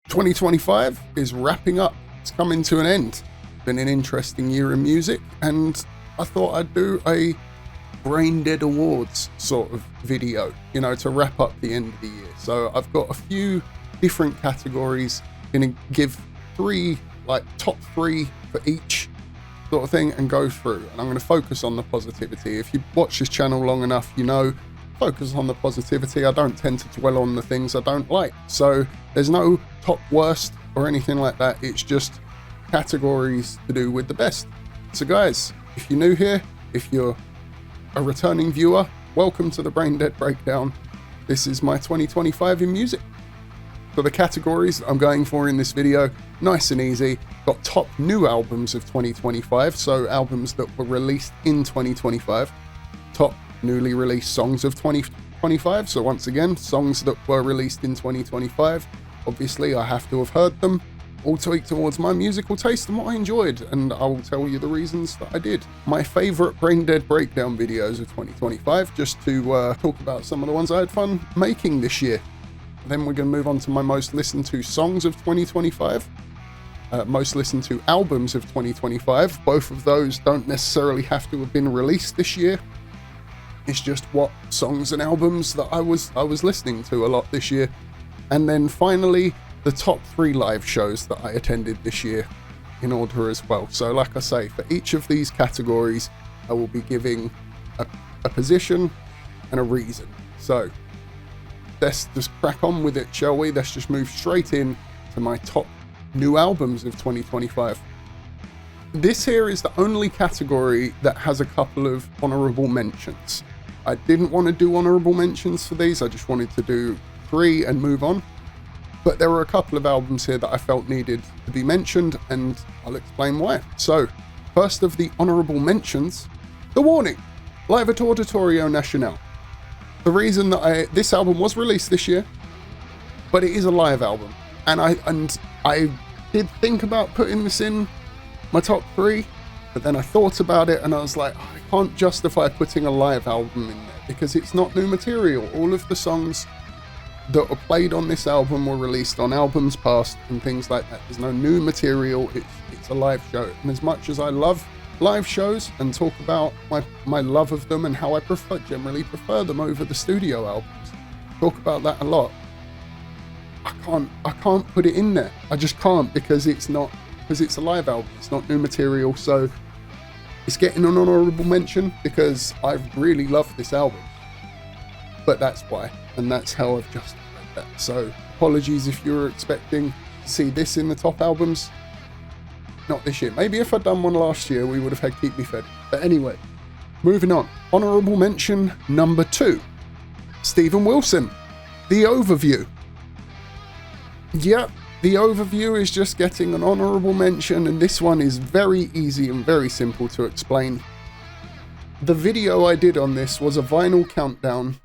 2025 is wrapping up. It's coming to an end. Been an interesting year in music, and I thought I'd do a Braindead Awards sort of video, you know, to wrap up the end of the year. So I've got a few different categories, gonna give top three for each sort of thing and go through, and I'm going to focus on the positivity. If you watch this channel long enough, you know, focus on the positivity. I don't tend to dwell on the things I don't like, so there's no top worst or anything like that. It's just categories to do with the best. So guys, if you're new here, if you're a returning viewer, welcome to the Braindead Breakdown. This is my 2025 in music. So the categories I'm going for in this video, nice and easy. Got top new albums of 2025, so albums that were released in 2025. Top newly released songs of 2025, so once again, songs that were released in 2025. Obviously, I have to have heard them, all tweaked towards my musical taste and what I enjoyed, and I will tell you the reasons that I did. My favourite Braindead Breakdown videos of 2025, just to talk about some of the ones I had fun making this year. Then we're going to move on to my most listened to songs of 2025, most listened to albums of 2025. Both of those don't necessarily have to have been released this year. It's just what songs and albums that I was listening to a lot this year. And then finally, the top 3 live shows that I attended this year in order as well. So like I say, for each of these categories, I will be giving a position and a reason. So let's just crack on with it, shall we? Let's just move straight in to my top new albums of 2025. This here is the only category that has a couple of honourable mentions. I didn't want to do honourable mentions for these, I just wanted to do 3 and move on. But there were a couple of albums here that I felt needed to be mentioned, and I'll explain why. So, first of the honourable mentions, The Warning, live at Auditorio Nacional. The reason that this album was released this year, but it is a live album, and I did think about putting this in my top 3, but then I thought about it and I was like, I can't justify putting a live album in there because it's not new material. All of the songs that were played on this album were released on albums past and things like that. There's no new material. It's a live show, and as much as I love live shows and talk about my love of them and how I generally prefer them over the studio albums, talk about that a lot, I can't put it in there. I just can't, because it's a live album, it's not new material. So it's getting an honourable mention because I really love this album, but that's why, and that's how I've justified that. So apologies if you were expecting to see this in the top albums. Not this year. Maybe if I'd done one last year, we would have had Keep Me Fed. But anyway, moving on. Honourable mention number 2. Stephen Wilson, The Overview. Yep, The Overview is just getting an honourable mention, and this one is very easy and very simple to explain. The video I did on this was a vinyl countdown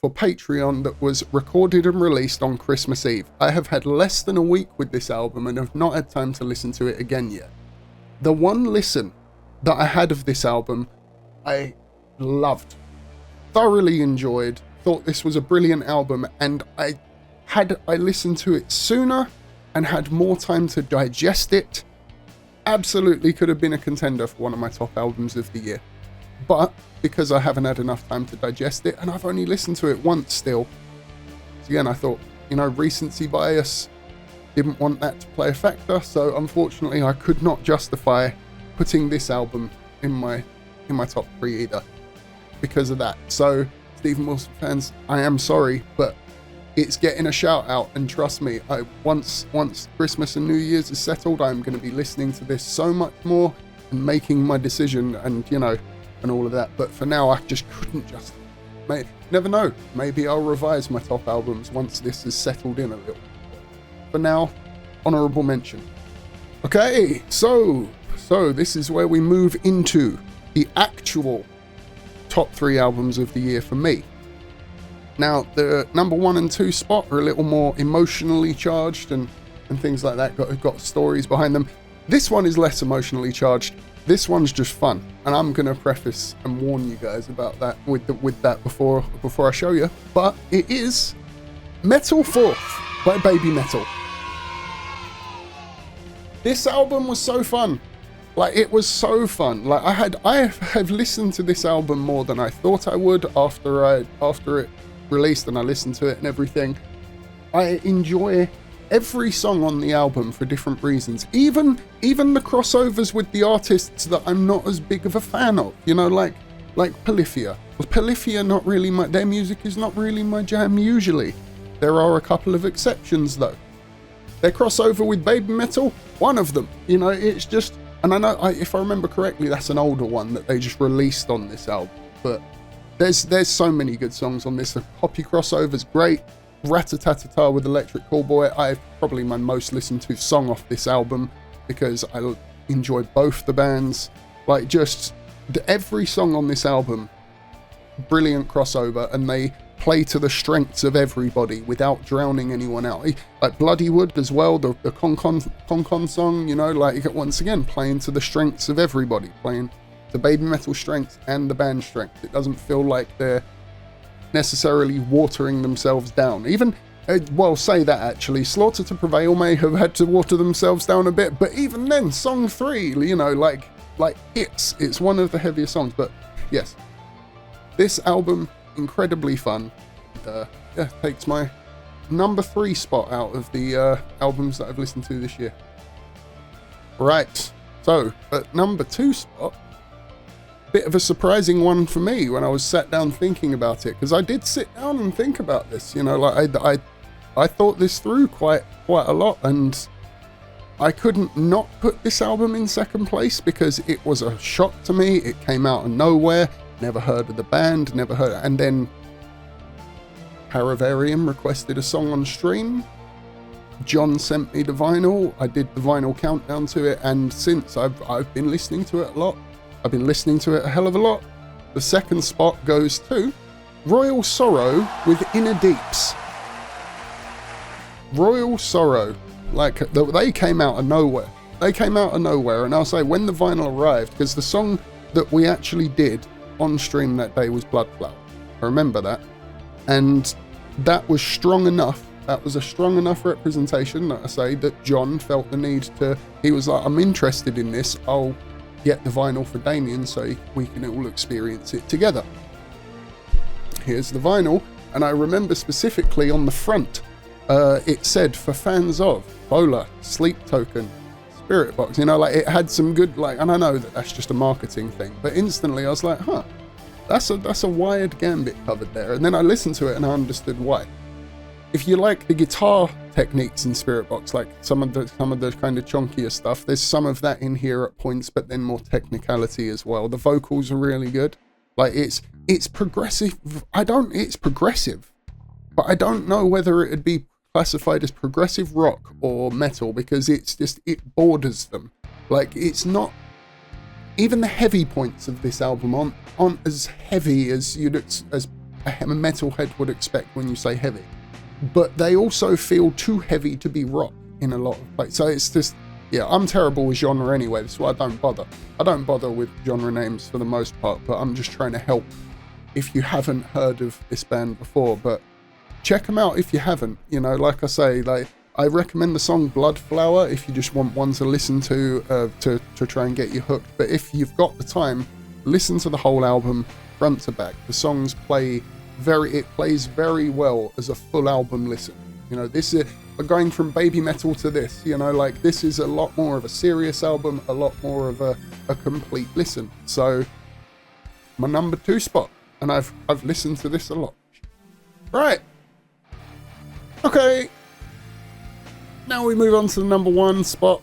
for Patreon that was recorded and released on Christmas Eve. I have had less than a week with this album and have not had time to listen to it again yet. The one listen that I had of this album, I loved, thoroughly enjoyed, thought this was a brilliant album, and I listened to it sooner and had more time to digest it, absolutely could have been a contender for one of my top albums of the year. But because I haven't had enough time to digest it, and I've only listened to it once still, so again, I thought, you know, recency bias, didn't want that to play a factor, so unfortunately I could not justify putting this album in my top 3 either because of that. So Stephen Wilson fans, I am sorry, but it's getting a shout out, and trust me, once Christmas and New Year's is settled, I'm going to be listening to this so much more and making my decision, and you know, and all of that. But for now, I just couldn't never know, maybe I'll revise my top albums once this is settled in a little. For now, honourable mention. Okay, so this is where we move into the actual top 3 albums of the year for me. Now, the number 1 and 2 spot are a little more emotionally charged and things like that, got stories behind them. This one is less emotionally charged. This one's just fun, and I'm going to preface and warn you guys about that with that before I show you. But it is Metal 4th by Baby Metal. This album was so fun. Like, it was so fun. Like, I have listened to this album more than I thought I would after it released, and I listened to it and everything. I enjoy every song on the album for different reasons. Even the crossovers with the artists that I'm not as big of a fan of. You know, like Polyphia. Polyphia, not really their music is not really my jam usually. There are a couple of exceptions though. Their crossover with Baby Metal, one of them. You know, it's just, and I know, if I remember correctly, that's an older one that they just released on this album. But there's so many good songs on this. The Poppy crossover's great. Rat-a-tat-ta-ta with Electric Callboy, probably my most listened to song off this album because I enjoy both the bands. Like, just every song on this album, brilliant crossover, and they play to the strengths of everybody without drowning anyone out. Like Bloody Wood as well, the Con song, you know, like, once again, playing to the strengths of everybody, playing the Baby Metal strengths and the band strength. It doesn't feel like they're necessarily watering themselves down. Even, well, say that actually, Slaughter to Prevail may have had to water themselves down a bit, but even then, song 3, you know, like it's one of the heavier songs. But yes, this album, incredibly fun. Yeah, takes my number 3 spot out of the albums that I've listened to this year. Right, so at number 2 spot, bit of a surprising one for me when I was sat down thinking about it, because I did sit down and think about this, you know, like I thought this through quite a lot, and I couldn't not put this album in second place because it was a shock to me. It came out of nowhere, never heard of the band, and then Paravarium requested a song on stream. John sent me the vinyl. I did the vinyl countdown to it, and since I've been listening to it a lot. I've been listening to it a hell of a lot. The second spot goes to Royal Sorrow with Inner Deeps. Royal Sorrow, like, they came out of nowhere. They came out of nowhere, and I'll say when the vinyl arrived, because the song that we actually did on stream that day was Bloodflower. I remember that. And that was strong enough. That was a strong enough representation that I say that John felt the need to, he was like, I'm interested in this. I'll get the vinyl for Damien so we can all experience it together. Here's the vinyl, and I remember specifically on the front, it said, for fans of Bowler, Sleep Token, Spirit Box, you know, like, it had some good, like, and I know that that's just a marketing thing, but instantly I was like, huh, that's a Wired Gambit covered there. And then I listened to it and I understood why. If you like the guitar techniques in Spirit Box, like some of the kind of chunkier stuff, there's some of that in here at points, but then more technicality as well. The vocals are really good. Like, it's progressive. It's progressive, but I don't know whether it'd be classified as progressive rock or metal, because it borders them. Like, it's not, even the heavy points of this album aren't as heavy as as a metalhead would expect when you say heavy. But they also feel too heavy to be rock in a lot of places. So it's just, yeah, I'm terrible with genre anyway. That's why I don't bother. I don't bother with genre names for the most part, but I'm just trying to help if you haven't heard of this band before. But check them out if you haven't. You know, like I say, like, I recommend the song Bloodflower if you just want one to listen to try and get you hooked. But if you've got the time, listen to the whole album front to back. The songs it plays very well as a full album listen. You know, this is going from Baby Metal to this, you know, like, this is a lot more of a serious album, a lot more of a complete listen. So my number 2 spot, and I've listened to this a lot. Right. Okay. Now we move on to the number 1 spot.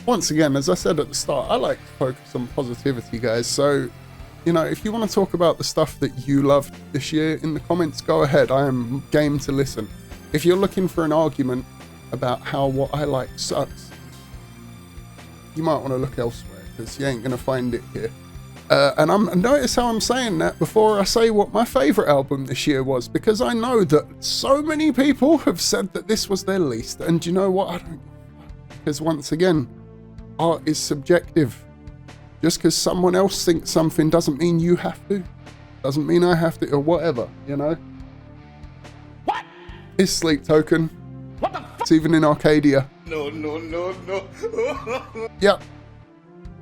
Once again, as I said at the start, I like to focus on positivity, guys. So, you know, if you want to talk about the stuff that you loved this year in the comments, go ahead. I am game to listen. If you're looking for an argument about how what I like sucks, you might want to look elsewhere, because you ain't going to find it here. And notice how I'm saying that before I say what my favourite album this year was, because I know that so many people have said that this was their least. And you know what? I don't, because once again, art is subjective. Just because someone else thinks something doesn't mean you have to. Doesn't mean I have to, or whatever, you know? What? It's Sleep Token. What the fuck? even in Arcadia. No. Yep.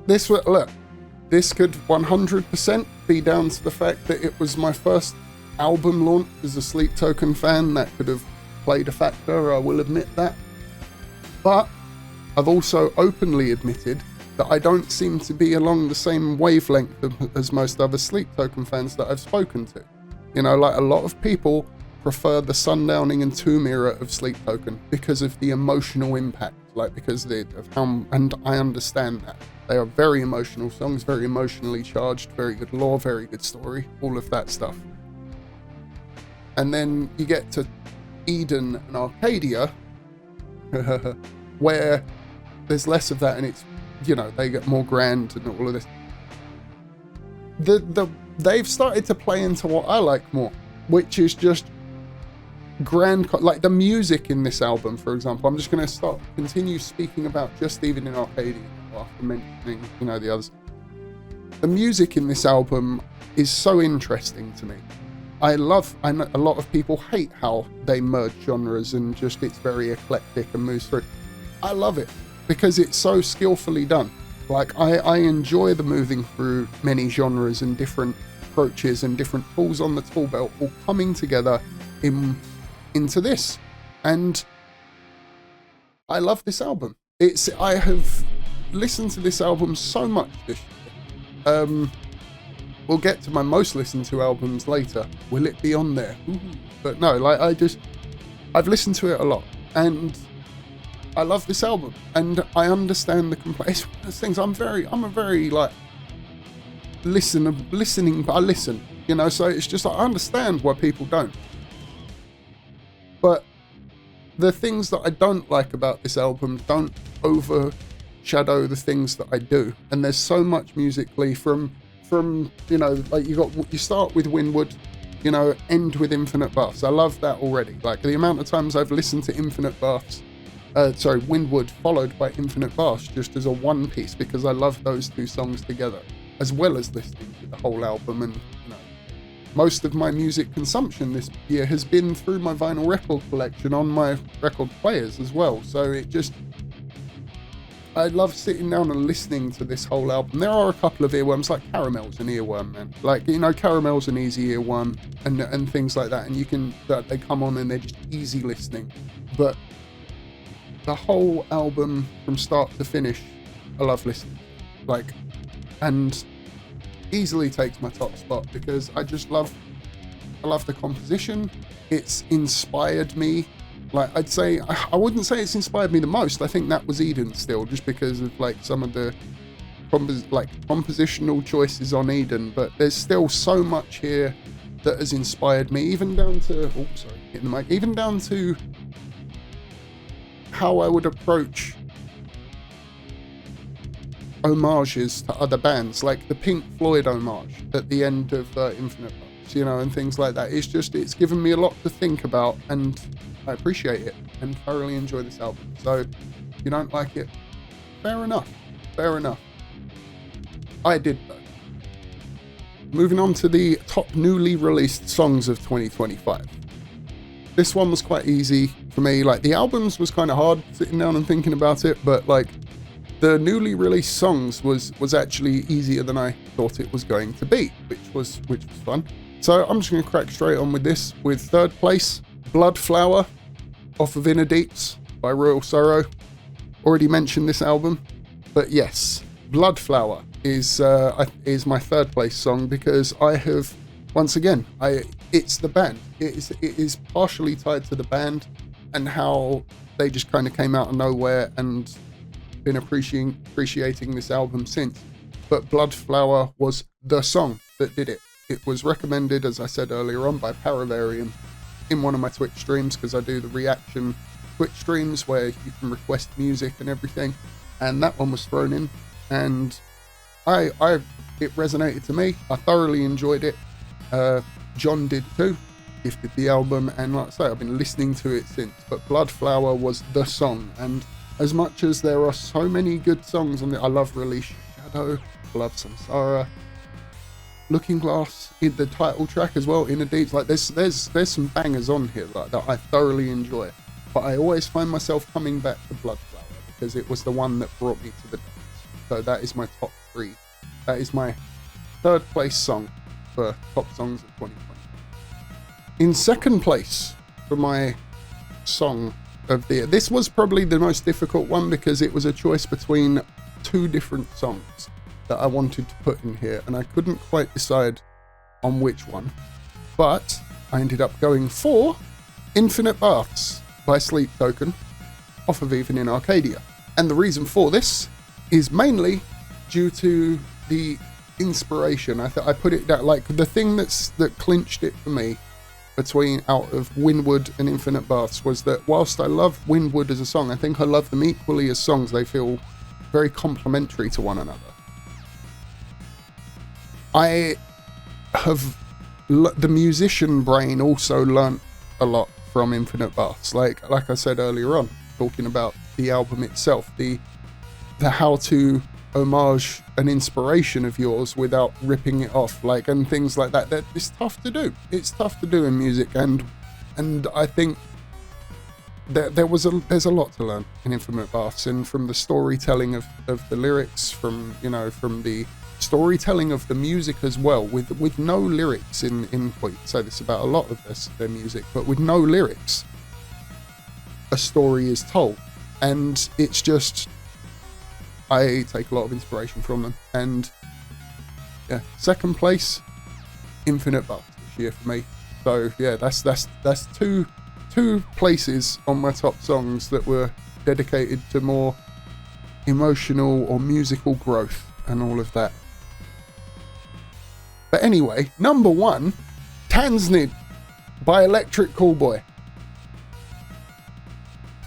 This could 100% be down to the fact that it was my first album launch as a Sleep Token fan. That could have played a factor, I will admit that. But I've also openly admitted that I don't seem to be along the same wavelength as most other Sleep Token fans that I've spoken to. You know, like a lot of people prefer the Sundowning and Tomb era of Sleep Token because of the emotional impact, like because of how, and I understand that. They are very emotional songs, very emotionally charged, very good lore, very good story, all of that stuff. And then you get to Eden and Arcadia, where there's less of that, and it's, you know, they get more grand and all of this. They've started to play into what I like more, which is just grand, like the music in this album, for example. I'm just going to continue speaking about just even in Arcadia after mentioning, you know, the others. The music in this album is so interesting to me. I know a lot of people hate how they merge genres and just it's very eclectic and moves through. I love it because it's so skillfully done. Like I enjoy the moving through many genres and different approaches and different tools on the tool belt all coming together into this. And I love this album. I have listened to this album so much this year. We'll get to my most listened to albums later. Will it be on there? Ooh. But no, like I've listened to it a lot and I love this album and I understand the complaints. One of those things I'm a very like listening, but I listen, you know, so it's just like, I understand why people don't. But the things that I don't like about this album don't overshadow the things that I do. And there's so much musically from you know, like you start with Windward, you know, end with Infinite Baths. I love that already. Like the amount of times I've listened to Windward followed by Infinite Baths just as a one piece because I love those two songs together, as well as listening to the whole album. And you know, most of my music consumption this year has been through my vinyl record collection on my record players as well. So I love sitting down and listening to this whole album. There are a couple of earworms, like Caramel's an earworm, man. Like, you know, Caramel's an easy earworm and things like that. And they come on and they're just easy listening. But the whole album from start to finish, I love listening. Like, and easily takes my top spot because I love the composition. It's inspired me. Like, I'd say, I wouldn't say it's inspired me the most. I think that was Eden still, just because of like some of the compositional choices on Eden. But there's still so much here that has inspired me, even down to, even down to how I would approach homages to other bands, like the Pink Floyd homage at the end of Infinite Baths, you know, and things like that. It's given me a lot to think about, and I appreciate it and thoroughly enjoy this album. So if you don't like it, fair enough. I did though. Moving on to the top newly released songs of 2025. This one was quite easy for me. Like the albums was kind of hard sitting down and thinking about it, but like the newly released songs was actually easier than I thought it was going to be, which was fun. So I'm just going to crack straight on with this. With third place, Bloodflower off of Inner Deeps by Royal Sorrow. Already mentioned this album, but yes, Bloodflower is my third place song because I have, once again, it's the band. It is partially tied to the band and how they just kind of came out of nowhere and been appreciating this album since. But Bloodflower was the song that did it. It was recommended, as I said earlier on, by Paravarian in one of my Twitch streams, because I do the reaction Twitch streams where you can request music and everything, and that one was thrown in, and it resonated to me. I thoroughly enjoyed it. John did too, gifted the album, and like I say, I've been listening to it since. But Bloodflower was the song, and as much as there are so many good songs on it, I love Release Shadow, I love Samsara, Looking Glass, in the title track as well, Inner Deeps. Like there's some bangers on here like that I thoroughly enjoy. but I always find myself coming back to Bloodflower because it was the one that brought me to the dance. So that is my top 3. That is my 3rd place song for top songs of 2020. In 2nd place for my song of the year, this was probably the most difficult one because it was a choice between 2 different songs that I wanted to put in here, and I couldn't quite decide on which one, but I ended up going for Infinite Baths by Sleep Token off of Even in Arcadia. And the reason for this is mainly due to the inspiration. I put it that, like, the thing that clinched it for me between out of Windward and Infinite Baths was that whilst I love Windward as a song, I think I love them equally as songs. They feel very complementary to one another. I have the musician brain also learnt a lot from Infinite Baths. Like I said earlier on, talking about the album itself, the how to homage an inspiration of yours without ripping it off, like, and things like that. That it's tough to do. It's tough to do in music, and I think that there's a lot to learn in Infinite Baths, and from the storytelling of the lyrics, from the storytelling of the music as well, with no lyrics in well, you can say this about a lot of their music, but with no lyrics, a story is told, and it's just, I take a lot of inspiration from them. And yeah, 2nd place, Infinite Baths this year for me. So yeah, that's two places on my top songs that were dedicated to more emotional or musical growth and all of that. But anyway, number 1, Tansnid by Electric Callboy.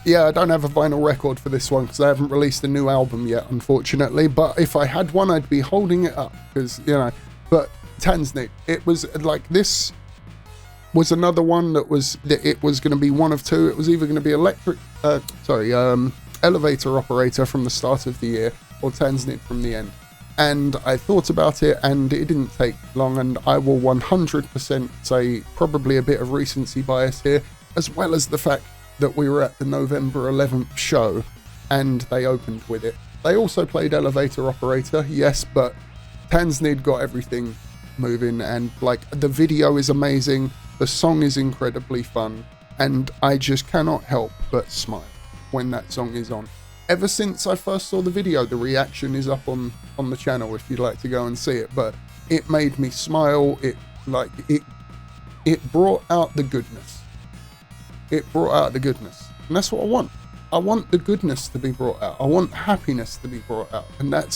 Yeah, I don't have a vinyl record for this one because I haven't released a new album yet, unfortunately. But if I had one, I'd be holding it up because, but Tansnid, it was like, this was another one that it was going to be one of 2. It was either going to be Elevator Operator from the start of the year or Tansnid from the end. And I thought about it, and it didn't take long, and I will 100% say probably a bit of recency bias here, as well as the fact that we were at the November 11th show and they opened with it. They also played Elevator Operator, yes, but Tansnid got everything moving, and like, the video is amazing, the song is incredibly fun, and I just cannot help but smile when that song is on. Ever since I first saw the video, the reaction is up on the channel if you'd like to go and see it, but it made me smile. It brought out the goodness. It brought out the goodness, and that's what I want. I want the goodness to be brought out. I want happiness to be brought out, and that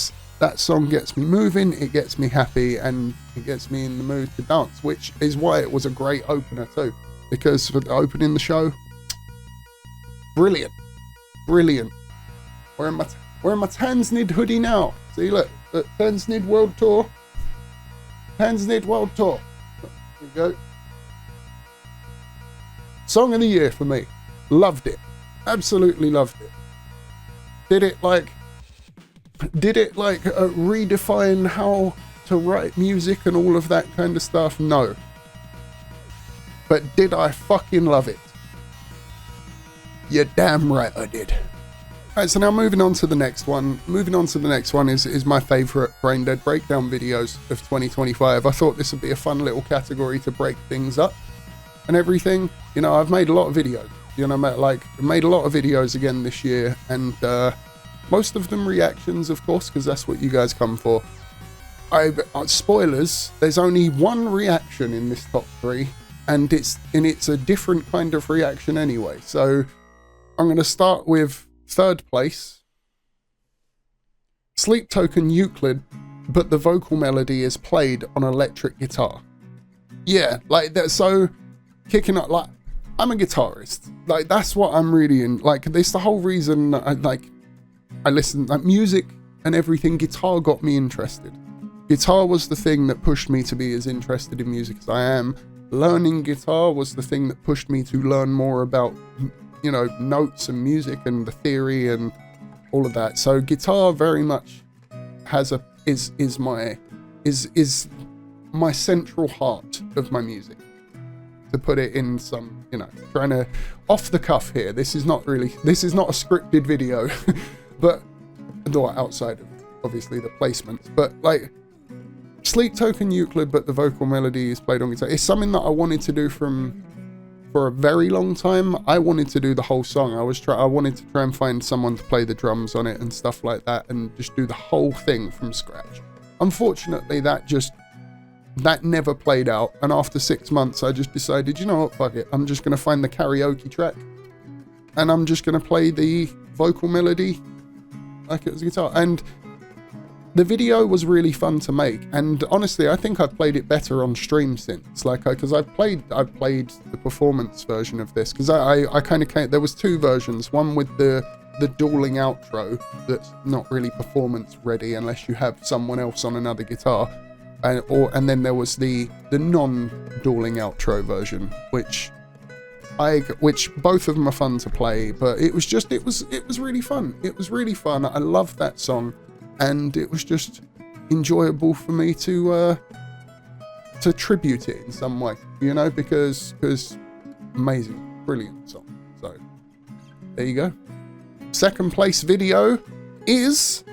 song gets me moving, it gets me happy, and it gets me in the mood to dance, which is why it was a great opener too, because for opening the show, brilliant. Wearing my Tansnid hoodie now. See, look, Tansnid World Tour. Tansnid World Tour. There you go. Song of the year for me. Loved it. Absolutely loved it. Did it redefine how to write music and all of that kind of stuff? No. But did I fucking love it? You're damn right I did. Alright, so now moving on to the next one. Is my favourite Braindead breakdown videos of 2025. I thought this would be a fun little category to break things up and everything. I've made a lot of videos. Made a lot of videos again this year, and most of them reactions, of course, because that's what you guys come for. Spoilers, there's only one reaction in this top 3, and it's a different kind of reaction anyway. So I'm going to start with 3rd place, Sleep Token Euclid, but the vocal melody is played on electric guitar. Yeah, like that. So kicking up, like, I'm a guitarist. Like, that's what I'm really in. Like, this the whole reason I listen, like, music and everything. Guitar got me interested. Guitar was the thing that pushed me to be as interested in music as I am. Learning guitar was the thing that pushed me to learn more about, notes and music and the theory and all of that. So guitar very much is my central heart of my music, to put it in some you know, trying to off the cuff here. This is not a scripted video, but outside of obviously the placements, but like Sleep Token Euclid, but the vocal melody is played on guitar. It's something that I wanted to do for a very long time. I wanted to do the whole song. I wanted to try and find someone to play the drums on it and stuff like that, and just do the whole thing from scratch. Unfortunately, that never played out, and after 6 months I just decided, you know what, fuck it, I'm just going to find the karaoke track and I'm just going to play the vocal melody like it was a guitar. And the video was really fun to make, and honestly I think I've played it better on stream since, like, because I've played the performance version of this, because I kind of came, there was two versions, one with the dueling outro that's not really performance ready unless you have someone else on another guitar, and then there was the non-dueling outro version, which both of them are fun to play, but it was really fun. It was really fun. I loved that song, and it was just enjoyable for me to tribute it in some way, you know, because amazing, brilliant song. So there you go. Second place video is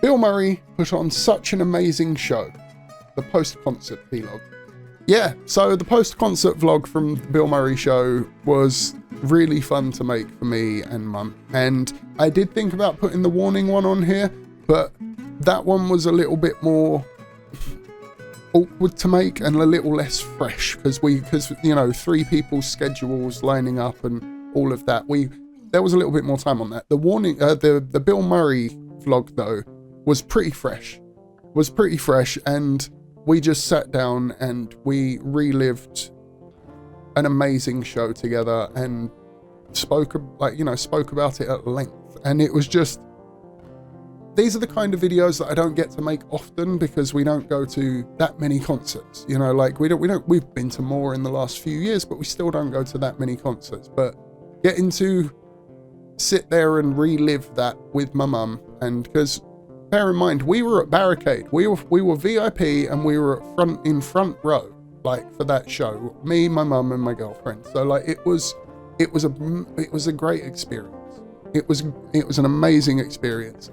Bill Murray put on such an amazing show. The post-concert vlog. Yeah, so the post-concert vlog from the Bill Murray show was really fun to make for me and Mum. And I did think about putting the Warning one on here, but that one was a little bit more awkward to make and a little less fresh, because you know, 3 people's schedules lining up and all of that. There was a little bit more time on that. The Warning, the Bill Murray vlog though was pretty fresh. And we just sat down and we relived an amazing show together and spoke about it at length. And it was just, these are the kind of videos that I don't get to make often, because we don't go to that many concerts, you know, like we've been to more in the last few years, but we still don't go to that many concerts. But getting to sit there and relive that with my mum, and because bear in mind, we were at Barricade, we were VIP, and we were in front row, like, for that show, me, my mum and my girlfriend. So like it was a great experience. It was an amazing experience.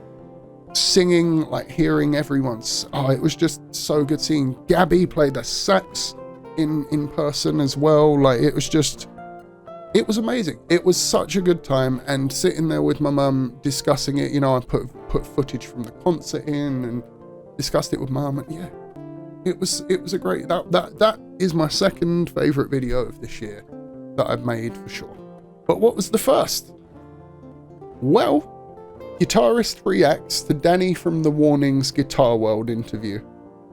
Singing, like, hearing everyone's, it was just so good. Seeing Gabby play the sax in person as well, like, it was amazing. It was such a good time, and sitting there with my mum discussing it, you know, I put footage from the concert in and discussed it with mum, and yeah, it was a great, that is my second favorite video of this year that I've made for sure. But what was the first? Well, guitarist reacts to Danny from the Warning's Guitar World interview.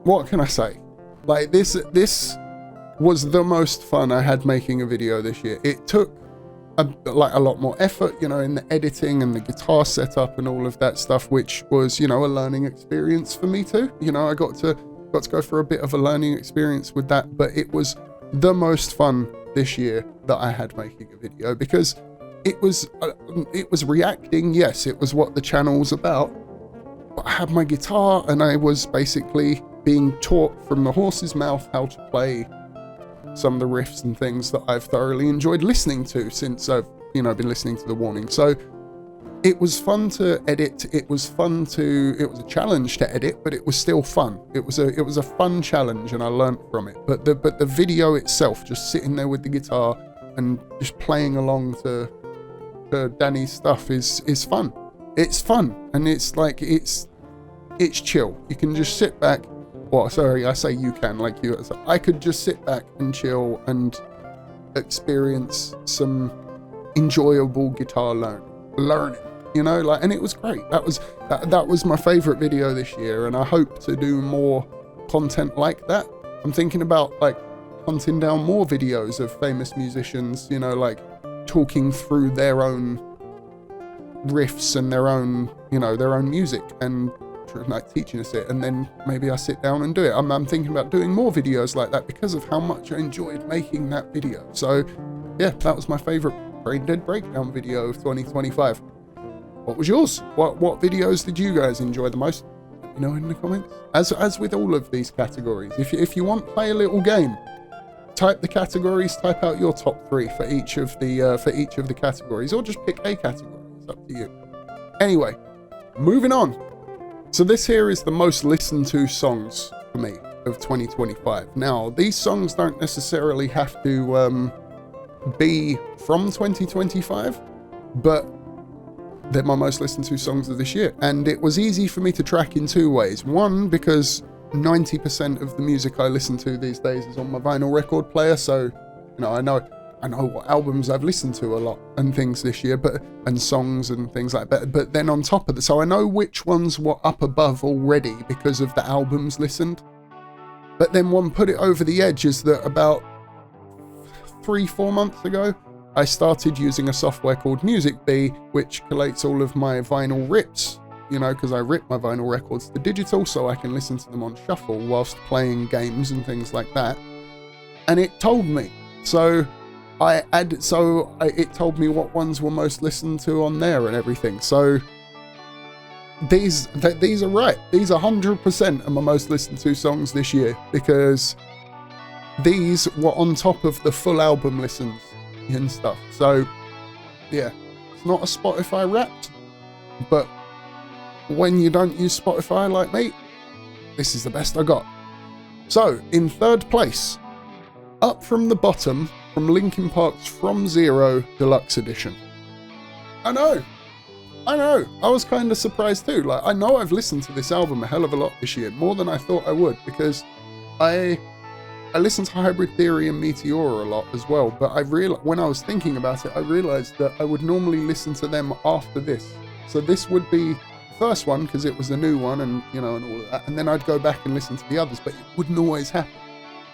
What can I say? Like, this was the most fun I had making a video this year. It took a lot more effort, you know, in the editing and the guitar setup and all of that stuff, which was, you know, a learning experience for me too. You know, I got to go for a bit of a learning experience with that, but it was the most fun this year that I had making a video, because it was reacting. Yes, it was what the channel was about, but I had my guitar and I was basically being taught from the horse's mouth how to play some of the riffs and things that I've thoroughly enjoyed listening to since I've, you know, been listening to the Warning. So it was fun to edit. It was a challenge to edit, but it was still fun. It was a fun challenge, and I learned from it. But the video itself, just sitting there with the guitar and just playing along to Danny's stuff is fun. It's fun, and it's like, it's chill. You can just sit back. Well, sorry, I say you can, like you. I could just sit back and chill and experience some enjoyable guitar learning, you know, like, and it was great. That was my favorite video this year, and I hope to do more content like that. I'm thinking about, like, hunting down more videos of famous musicians, you know, like talking through their own riffs and their own music, and like teaching us it, and then maybe I sit down and do it. I'm thinking about doing more videos like that because of how much I enjoyed making that video. So yeah, that was my favorite Braindead breakdown video of 2025. What was yours? What videos did you guys enjoy the most? Let me know in the comments. As with all of these categories, if you want, play a little game. type the categories, type out your top 3 for each of the categories, or just pick a category. It's up to you. Anyway, moving on. So this here is the most listened to songs for me of 2025. Now, these songs don't necessarily have to be from 2025, but they're my most listened to songs of this year. And it was easy for me to track in 2 ways. One, because 90% of the music I listen to these days is on my vinyl record player, so you know, I know what albums I've listened to a lot and things this year, and songs and things like that. But then on top of that, so I know which ones were up above already because of the albums listened. But then one put it over the edge is that about 3-4 months ago, I started using a software called MusicBee, which collates all of my vinyl rips, you know, because I rip my vinyl records to digital so I can listen to them on shuffle whilst playing games and things like that. And it told me. So it told me what ones were most listened to on there and everything. So these are right. These 100% are my most listened to songs this year, because these were on top of the full album listens and stuff. So yeah, it's not a Spotify Wrapped, but when you don't use Spotify like me, this is the best I got. So in 3rd place, up from the bottom, from Linkin Park's From Zero Deluxe Edition. I know. I was kind of surprised too. Like, I know I've listened to this album a hell of a lot this year, more than I thought I would, because I listened to Hybrid Theory and Meteora a lot as well, but when I was thinking about it, I realized that I would normally listen to them after this. So this would be the first one, because it was a new one, and you know, and all of that, and then I'd go back and listen to the others, but it wouldn't always happen.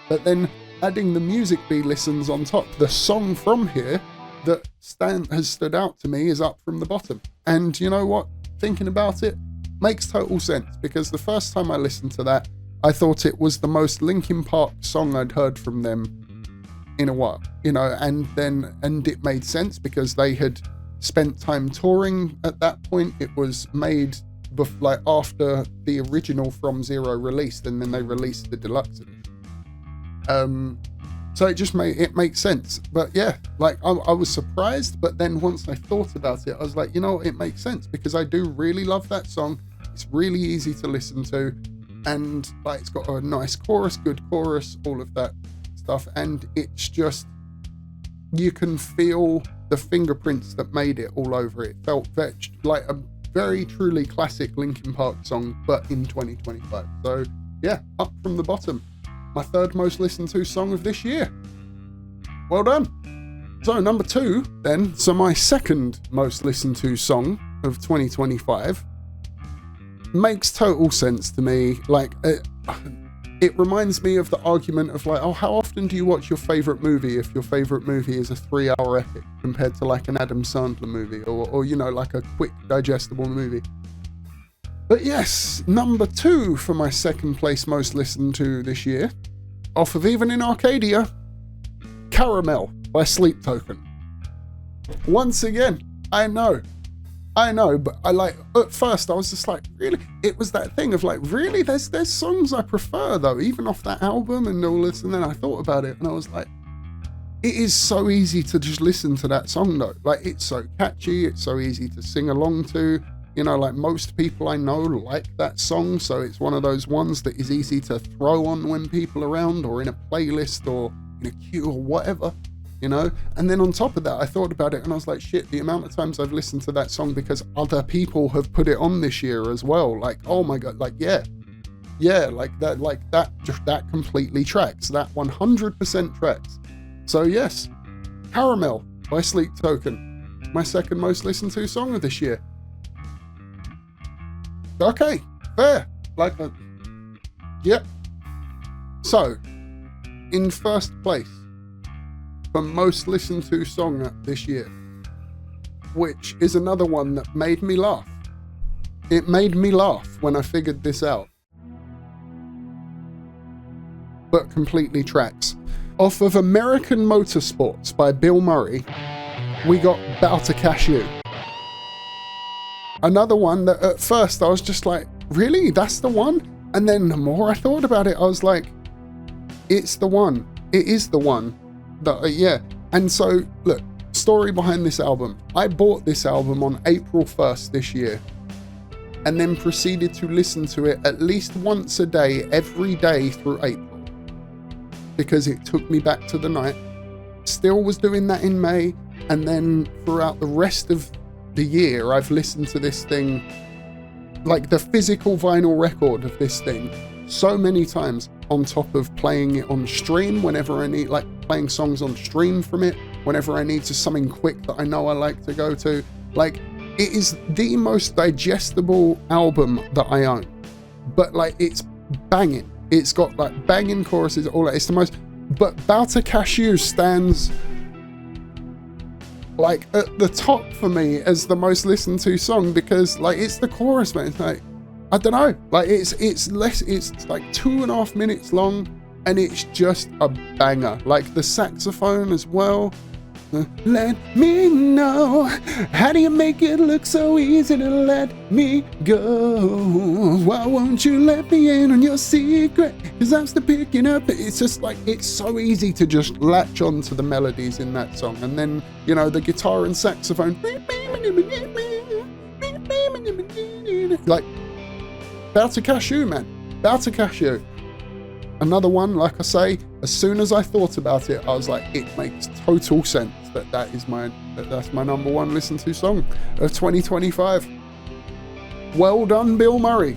But then adding the MusicBee listens on top, the song from here that has stood out to me is up from the bottom. And you know what? Thinking about it, makes total sense, because the first time I listened to that, I thought it was the most Linkin Park song I'd heard from them in a while, you know, and it made sense because they had spent time touring at that point. It was made like after the original From Zero released, and then they released the deluxe edition. So it makes sense. But yeah, like I was surprised, but then once I thought about it, I was like, you know, it makes sense, because I do really love that song. It's really easy to listen to, and like it's got a nice chorus, good chorus, all of that stuff, and it's just, you can feel the fingerprints that made it all over it. It felt like a very truly classic Linkin Park song, but in 2025. So yeah, up from the bottom. My 3rd most listened to song of this year. Well done. So number 2 then, so my 2nd most listened to song of 2025 makes total sense to me. Like it reminds me of the argument of like, oh, how often do you watch your favorite movie if your favorite movie is a 3-hour epic compared to like an Adam Sandler movie, or you know, like a quick digestible movie. But yes, number 2 for my 2nd place most listened to this year, off of Even in Arcadia, Caramel by Sleep Token. Once again, I know, but I like, at first I was just like, really? It was that thing of like, really? There's songs I prefer though, even off that album and all this, and then I thought about it and I was like, it is so easy to just listen to that song though. Like, it's so catchy, it's so easy to sing along to. You know, like most people I know like that song, so it's one of those ones that is easy to throw on when people are around, or in a playlist, or in a queue, or whatever, you know? And then on top of that, I thought about it and I was like, shit, the amount of times I've listened to that song because other people have put it on this year as well. Like, oh my God, like, yeah, like that completely tracks. That 100% tracks. So yes, Caramel by Sleep Token, my 2nd most listened to song of this year. Okay, fair. Yep. So, in 1st place for most listened to song this year, which is another one that made me laugh. It made me laugh when I figured this out, but completely tracks. Off of American Motorsports by Bill Murray, we got Bow to Cashew. Another one that at first I was just like, really? That's the one? And then the more I thought about it, I was like, it's the one. it is the one that, yeah. And so, look, story behind this album. I bought this album on April 1st this year, and then proceeded to listen to it at least once a day, every day through April, because it took me back to the night. Still was doing that in May, and then throughout the rest of the year, I've listened to this thing, like the physical vinyl record of this thing, so many times, on top of playing it on stream whenever I need, like playing songs on stream from it whenever I need to something quick that I know I like to go to. Like, it is the most digestible album that I own, but like, it's banging. It's got like banging choruses, all that. It's the most, but Bow to Cashew stands like at the top for me as the most listened to song, because like, it's the chorus, man. It's like, I don't know, like it's like 2.5 minutes long, and it's just a banger. Like the saxophone as well. Let me know, how do you make it look so easy to let me go? Why won't you let me in on your secret? Cause I'm still picking up. It's just like, it's so easy to just latch on to the melodies in that song. And then, you know, the guitar and saxophone. Like, Bow to Cashew, man. Bow to Cashew. Another one, like I say, as soon as I thought about it, I was like, it makes total sense that's my number one listened to song of 2025. Well done, Bill Murray.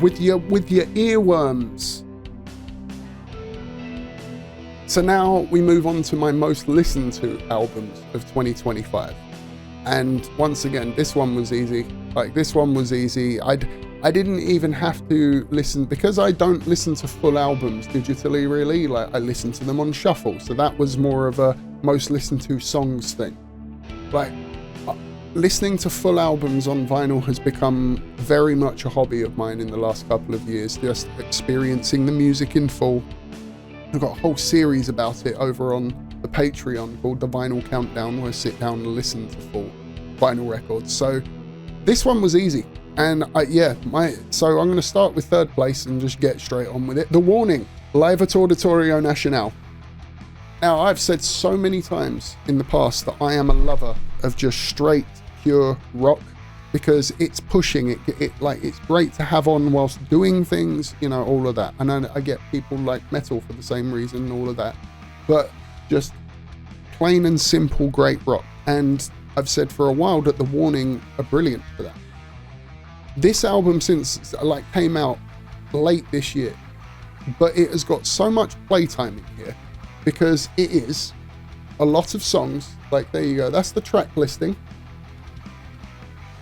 With your earworms. So now we move on to my most listened to albums of 2025. And once again, this one was easy. Like, this one was easy. I didn't even have to listen, because I don't listen to full albums digitally, really. Like, I listen to them on shuffle. So that was more of a most listened to songs thing. Like, listening to full albums on vinyl has become very much a hobby of mine in the last couple of years, just experiencing the music in full. I've got a whole series about it over on the Patreon called The Vinyl Countdown, where I sit down and listen to full vinyl records. So this one was easy. And so I'm going to start with third place and just get straight on with it. The Warning, live at Auditorio Nacional. Now, I've said so many times in the past that I am a lover of just straight, pure rock, because it's pushing it. It's great to have on whilst doing things, you know, all of that. And I get people like metal for the same reason and all of that. But just plain and simple, great rock. And I've said for a while that The Warning are brilliant for that. This album came out late this year, but it has got so much playtime in here, because it is a lot of songs. Like, there you go. That's the track listing.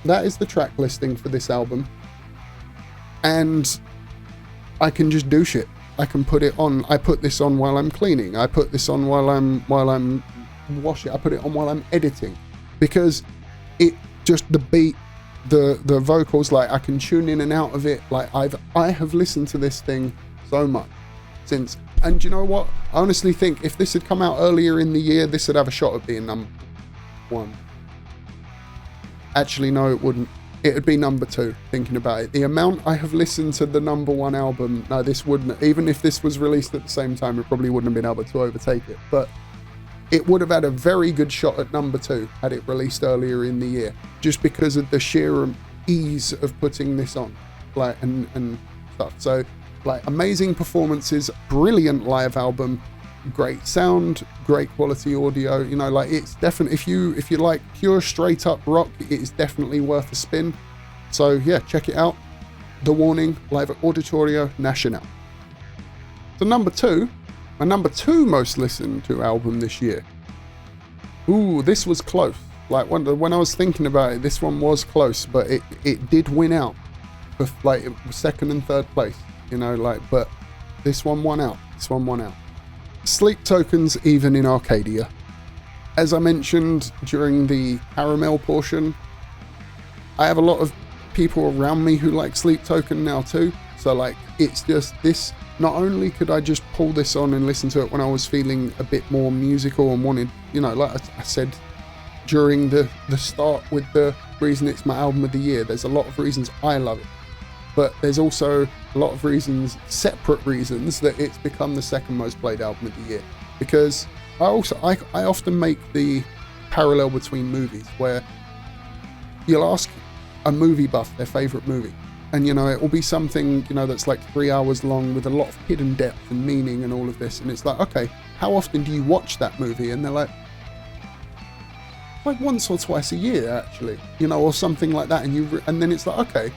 That is the track listing for this album. And I can just do shit. I can put it on. I put this on while I'm cleaning. I put this on while I'm washing. I put it on while I'm editing, because it just, the beat, the vocals, like, I can tune in and out of it. Like, I have listened to this thing so much since, and you know what? I honestly think if this had come out earlier in the year, this would have a shot at being number one. Actually, no, it wouldn't. It would be number two, thinking about it. The amount I have listened to the number one album, no, this wouldn't. Even if this was released at the same time, it probably wouldn't have been able to overtake it. But it would have had a very good shot at number two had it released earlier in the year, just because of the sheer ease of putting this on, like, and stuff. So, like, amazing performances, brilliant live album, great sound, great quality audio. You know, like, it's definitely, if you like pure straight up rock, it is definitely worth a spin. So yeah, check it out. The Warning, live at Auditorio Nacional. So my number two most listened to album this year. Ooh, this was close. Like, when I was thinking about it, this one was close, but it did win out for, like, second and third place, you know, like, but this one won out. Sleep Tokens, Even in Arcadia. As I mentioned during the caramel portion, I have a lot of people around me who like Sleep Token now too. So, like, it's just this, not only could I just pull this on and listen to it when I was feeling a bit more musical and wanted, you know, like I said during the start with the reason it's my album of the year, there's a lot of reasons I love it. but there's also a lot of reasons, separate reasons, that it's become the second most played album of the year. Because I often make the parallel between movies, where you'll ask a movie buff their favourite movie, and it will be something that's like 3 hours long with a lot of hidden depth and meaning and all of this, and it's like, okay, how often do you watch that movie? And they're like once or twice a year actually, or something like that, and then it's like, okay,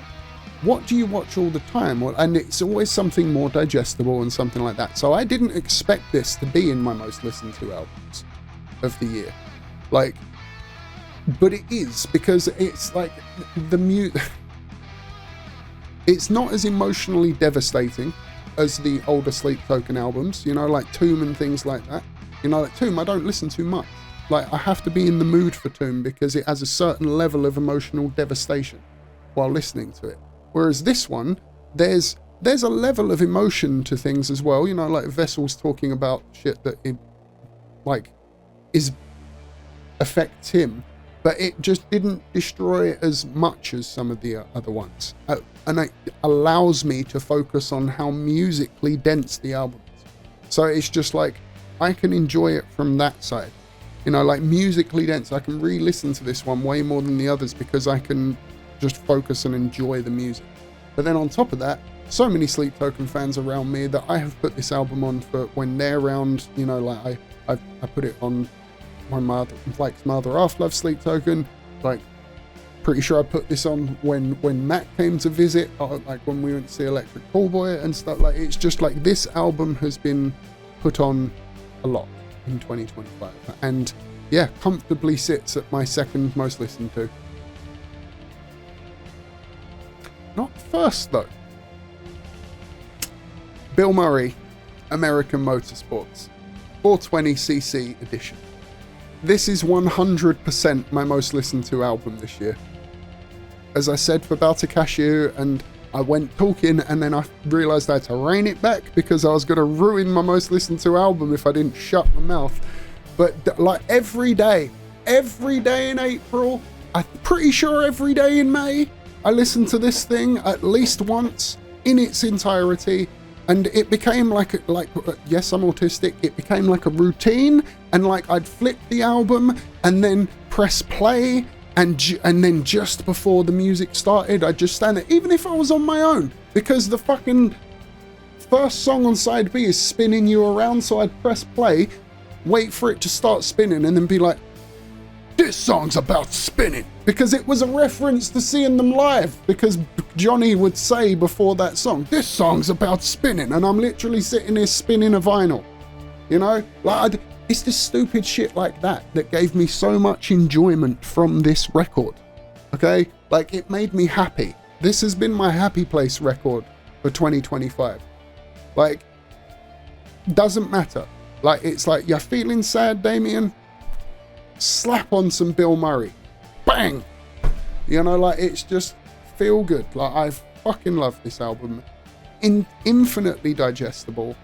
what do you watch all the time? And it's always something more digestible and something like that. So I didn't expect this to be in my most listened to albums of the year, but it is, because it's like it's not as emotionally devastating as the older Sleep Token albums, like Tomb and things like that. Like Tomb, I don't listen to much. Like, I have to be in the mood for Tomb because it has a certain level of emotional devastation while listening to it. Whereas this one, there's a level of emotion to things as well. Like Vessel's talking about shit that affects him, but it just didn't destroy it as much as some of the other ones. And it allows me to focus on how musically dense the album is. So it's just like, I can enjoy it from that side. Like musically dense, I can re-listen to this one way more than the others because I can just focus and enjoy the music. But then on top of that, so many Sleep Token fans around me that I have put this album on for when they're around, like I put it on my mother half loves Sleep Token, like pretty sure I put this on when Matt came to visit, like when we went to see Electric Callboy and stuff. Like, it's just like, this album has been put on a lot in 2025, and yeah, comfortably sits at my second most listened to. Not first though. Bill Murray, American Motorsports, 420cc edition. This is 100% my most listened to album this year. As I said for Balta Cashew, and I went talking, and then I realised I had to rein it back because I was going to ruin my most listened to album if I didn't shut my mouth. But like every day in April, I'm pretty sure every day in May, I listened to this thing at least once in its entirety. And it became like yes, I'm autistic. It became like a routine, and like I'd flip the album and then press play, and then just before the music started, I'd just stand there, even if I was on my own, because the fucking first song on side B is spinning you around. So I'd press play, wait for it to start spinning, and then be like, this song's about spinning, because it was a reference to seeing them live, because Johnny would say before that song, this song's about spinning, and I'm literally sitting here spinning a vinyl, like it's just stupid shit like that gave me so much enjoyment from this record. Okay, like it made me happy. This has been my happy place record for 2025. Like, doesn't matter, like it's like, you're feeling sad, Damien, slap on some Bill Murray, bang, like it's just feel good. Like, I fucking love this album. Infinitely digestible.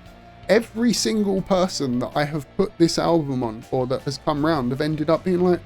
Every single person that I have put this album on for that has come round have ended up being like,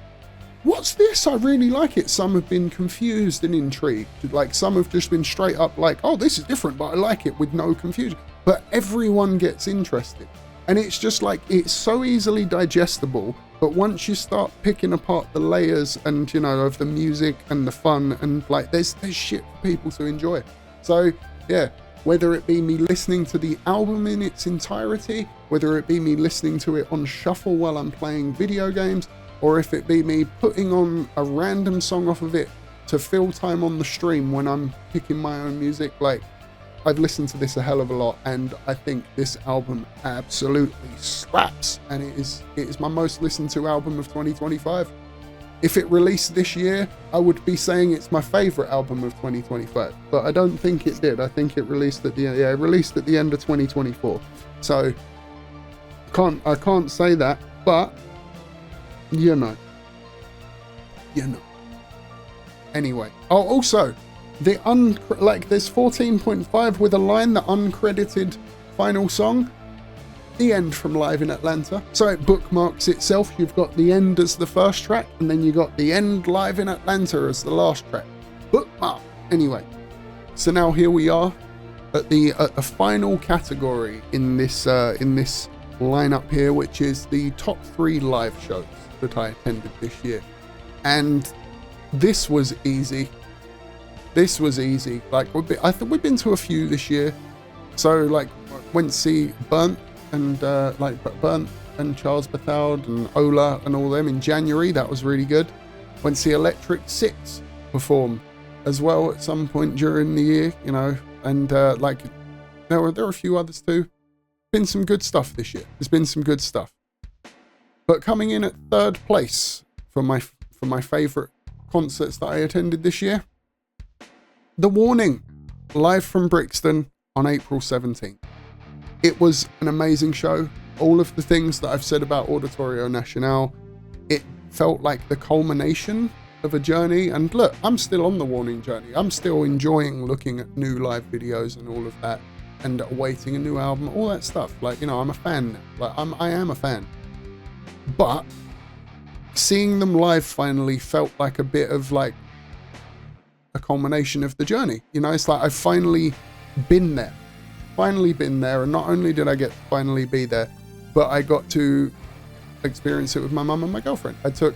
what's this? I really like it. Some have been confused and intrigued. Like, some have just been straight up like, oh, this is different, but I like it, with no confusion. But everyone gets interested. And it's just like, it's so easily digestible. But once you start picking apart the layers and, of the music and the fun, and like, there's shit for people to enjoy. So yeah, whether it be me listening to the album in its entirety, whether it be me listening to it on shuffle while I'm playing video games, or if it be me putting on a random song off of it to fill time on the stream when I'm picking my own music, like, I've listened to this a hell of a lot, and I think this album absolutely slaps, and it is my most listened to album of 2025. If it released this year, I would be saying it's my favourite album of 2025, but I don't think it did. I think it released at the end of 2024. So I can't say that, but Anyway, also, there's 14.5 with a line, the uncredited final song, the end from Live in Atlanta. So it bookmarks itself. You've got the end as the first track, and then you got the end Live in Atlanta as the last track. Bookmark. Anyway, So now here we are at a final category in this lineup here, which is the top 3 live shows that I attended this year. And this was easy. Like, I think we've been to a few this year. So like, went to see Burnt and Charles Berthold and Ola and all them in January. That was really good. Went to see Electric Six perform as well at some point during the year, you know, and like there were a few others too. Been some good stuff this year. There's been some good stuff. But coming in at 3rd place for my favourite concerts that I attended this year, The Warning, live from Brixton on April 17th. It was an amazing show. All of the things that I've said about Auditorio Nacional, it felt like the culmination of a journey. And look, I'm still on the Warning journey. I'm still enjoying looking at new live videos and all of that, and awaiting a new album, all that stuff. Like, you know, I'm a fan now. Like, I am a fan. But seeing them live finally felt like a bit of like a culmination of the journey. You know, it's like I've finally been there. And not only did I get to finally be there, but I got to experience it with my mum and my girlfriend. I took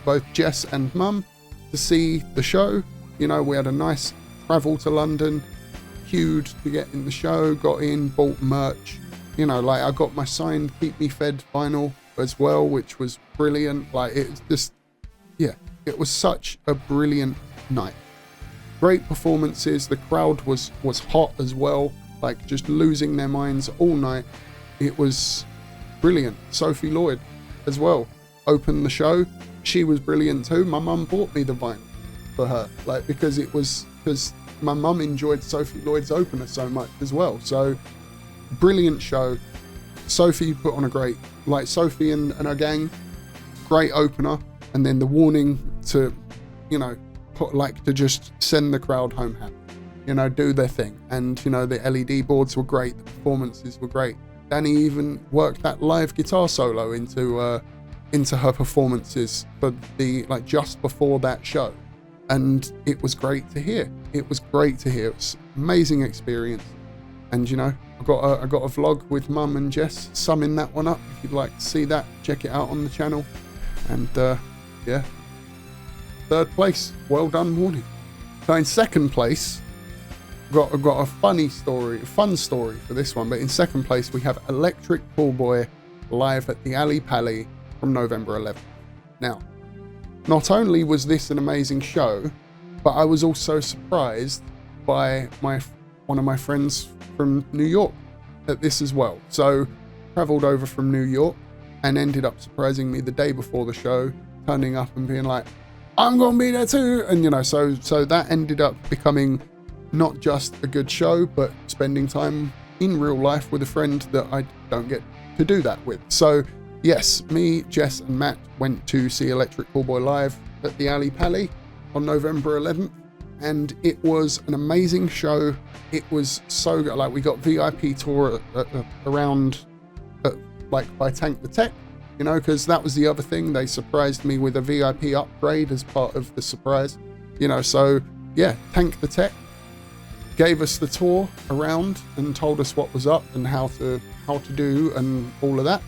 both Jess and mum to see the show. You know, we had a nice travel to London, queued to get in the show, got in, bought merch. You know, like I got my signed Keep Me Fed vinyl as well, which was brilliant. Like, it's just, yeah, it was such a brilliant night. Great performances. The crowd was hot as well, like just losing their minds all night. It was brilliant. Sophie Lloyd as well opened the show. She was brilliant too. My mum bought me the vinyl for her, like, because my mum enjoyed Sophie Lloyd's opener so much as well. So brilliant show. Sophie put on a great, like, Sophie and her gang, great opener. And then The Warning to, you know, to just send the crowd home happy, you know, do their thing. And, you know, the LED boards were great. The performances were great. Danny even worked that live guitar solo into her performances for the, like, just before that show. And it was great to hear. It was amazing experience. And, you know, I got a vlog with mum and Jess summing that one up. If you'd like to see that, check it out on the channel. And yeah, 3rd place, well done, Warning. So in 2nd place, I've got a fun story for this one. But in 2nd place, we have Electric Callboy live at the Ali Pali from November 11th. Now, not only was this an amazing show, but I was also surprised by one of my friends from New York at this as well. So travelled over from New York and ended up surprising me the day before the show, turning up and being like, I'm gonna be there too. And, you know, so that ended up becoming not just a good show, but spending time in real life with a friend that I don't get to do that with. So yes, me, Jess and Matt went to see Electric Callboy live at the Ali Pali on November 11th. And it was an amazing show. It was so good. Like, we got VIP tour around like by Tank the Tech, you know, because that was the other thing. They surprised me with a VIP upgrade as part of the surprise, you know. So yeah, Tank the Tech gave us the tour around and told us what was up and how to do and all of that.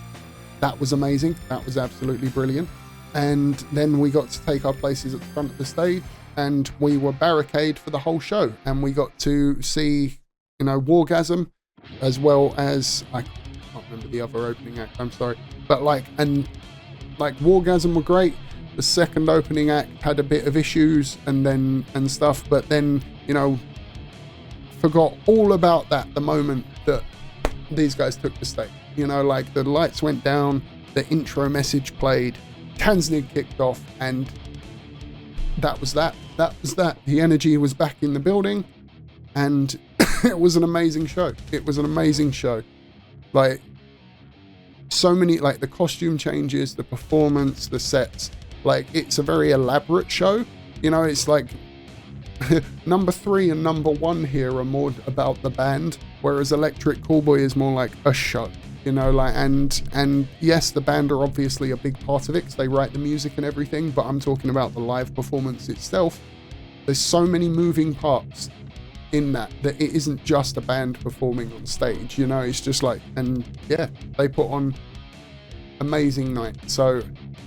That was amazing. That was absolutely brilliant. And then we got to take our places at the front of the stage, and we were barricade for the whole show. And we got to see, you know, Wargasm, as well as, I can't remember the other opening act, I'm sorry. But like Wargasm were great. The second opening act had a bit of issues and stuff, but then, you know, forgot all about that the moment that these guys took the stage. You know, like, the lights went down, the intro message played, Tanznig kicked off, and that was that. The energy was back in the building, and it was an amazing show. Like, so many, like, the costume changes, the performance, the sets, like, it's a very elaborate show. You know, it's like number 3 and number 1 here are more about the band, whereas Electric Callboy is more like a show. You know, like, and yes, the band are obviously a big part of it because they write the music and everything, but I'm talking about the live performance itself. There's so many moving parts in that it isn't just a band performing on stage, you know, it's just like, and yeah, they put on amazing night. So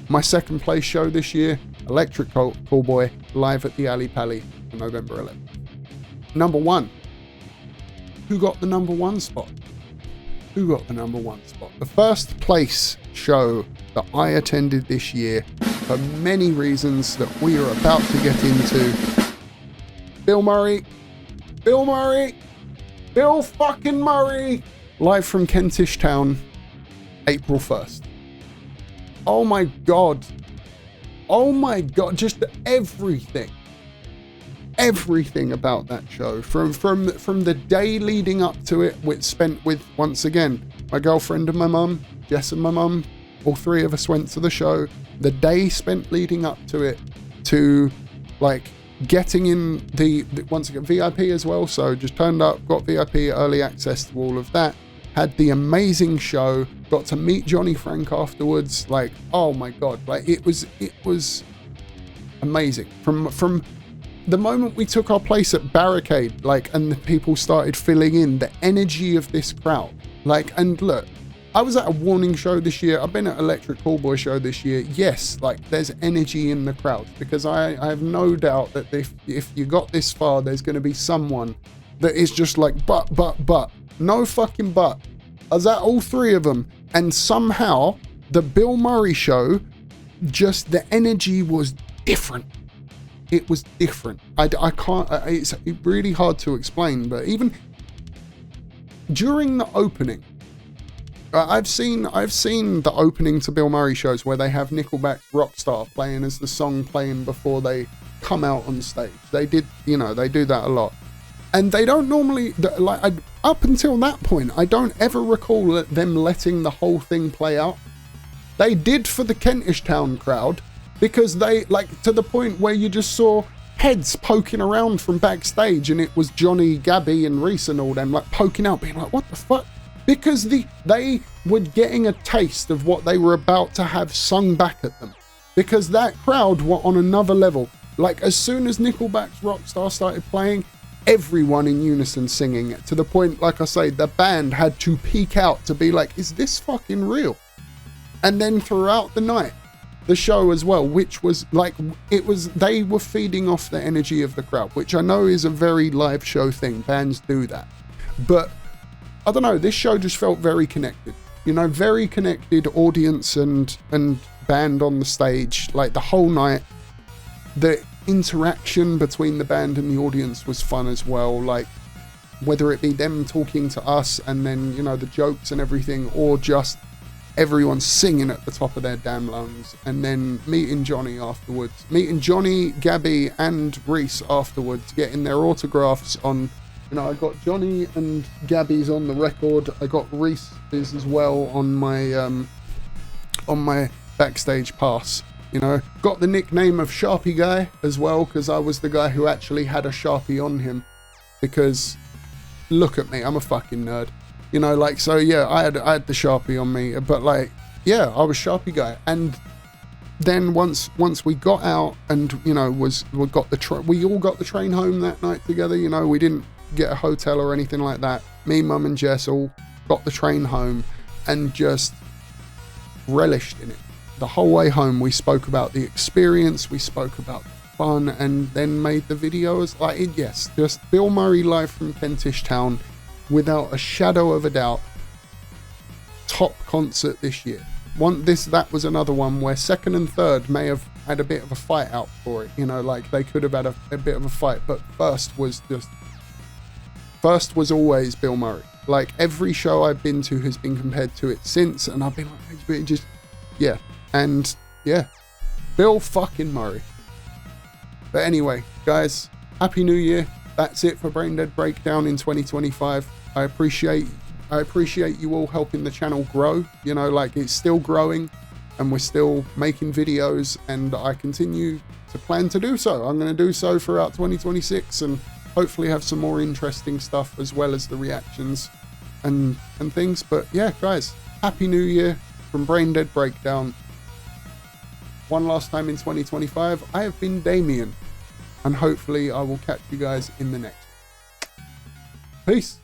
my second place show this year, Electric Callboy, live at the Alley Pally on November 11th. Number one. Who got the number one spot? Who got the number one spot? The first place show that I attended this year, for many reasons that we are about to get into. Bill Murray, Bill fucking Murray, live from Kentish Town, April 1st. Oh my God, just everything about that show, from the day leading up to it, which spent with, once again, my girlfriend and my mum, Jess and my mum, all three of us went to the show. The day spent leading up to it, to like getting in the once again VIP as well, so just turned up, got VIP early access to all of that, had the amazing show, got to meet Johnny Frank afterwards. Like, oh my God, like it was amazing. From the moment we took our place at Barricade, like, and the people started filling in, the energy of this crowd, like, and look, I was at a Warning show this year, I've been at Electric Callboy show this year. Yes, like, there's energy in the crowd, because I have no doubt that if you got this far, there's going to be someone that is just like, but, no fucking but. I was at all three of them, and somehow the Bill Murray show, just the energy was different. It was different. I can't, it's really hard to explain, but even during the opening, I've seen the opening to Bill Murray shows where they have Nickelback's Rockstar playing as the song playing before they come out on stage. They did, you know, they do that a lot. And they don't normally, like, up until that point, I don't ever recall them letting the whole thing play out. They did for the Kentish Town crowd, because they, like, to the point where you just saw heads poking around from backstage, and it was Johnny, Gabby and Reese and all them, like, poking out, being like, what the fuck? Because they were getting a taste of what they were about to have sung back at them. Because that crowd were on another level. Like, as soon as Nickelback's Rockstar started playing, everyone in unison singing it, to the point, like I say, the band had to peek out to be like, is this fucking real? And then throughout the night, the show as well, which was like, they were feeding off the energy of the crowd, which I know is a very live show thing. Bands do that. But I don't know, this show just felt very connected. You know, very connected audience and band on the stage, like the whole night. The interaction between the band and the audience was fun as well, like whether it be them talking to us and then, you know, the jokes and everything, or just everyone singing at the top of their damn lungs, and then meeting Johnny afterwards, meeting Johnny, Gabby and Reese afterwards, getting their autographs on, you know, I got Johnny and Gabby's on the record, I got Reese's as well on my backstage pass, you know, got the nickname of Sharpie Guy as well, because I was the guy who actually had a Sharpie on him, because look at me, I'm a fucking nerd. You know, like, so yeah, I had the Sharpie on me, but like, yeah, I was Sharpie Guy. And then once we got out and, you know, we all got the train home that night together, you know, we didn't get a hotel or anything like that. Me, Mum and Jess all got the train home and just relished in it. The whole way home, we spoke about the experience, we spoke about the fun, and then made the videos. Like, yes, just Bill Murray live from Kentish Town, without a shadow of a doubt, top concert this year. That was another one where second and third may have had a bit of a fight out for it, you know, like they could have had a bit of a fight, but first was always Bill Murray. Like, every show I've been to has been compared to it since, and I've been like, just, yeah, and yeah, Bill fucking Murray. But anyway, guys, Happy New Year. That's it for Braindead Breakdown in 2025. I appreciate you all helping the channel grow. You know, like, it's still growing and we're still making videos, and I continue to plan to do so. I'm going to do so throughout 2026 and hopefully have some more interesting stuff as well as the reactions and things. But yeah, guys, Happy New Year from Braindead Breakdown. One last time in 2025, I have been Damien, and hopefully I will catch you guys in the next one. Peace.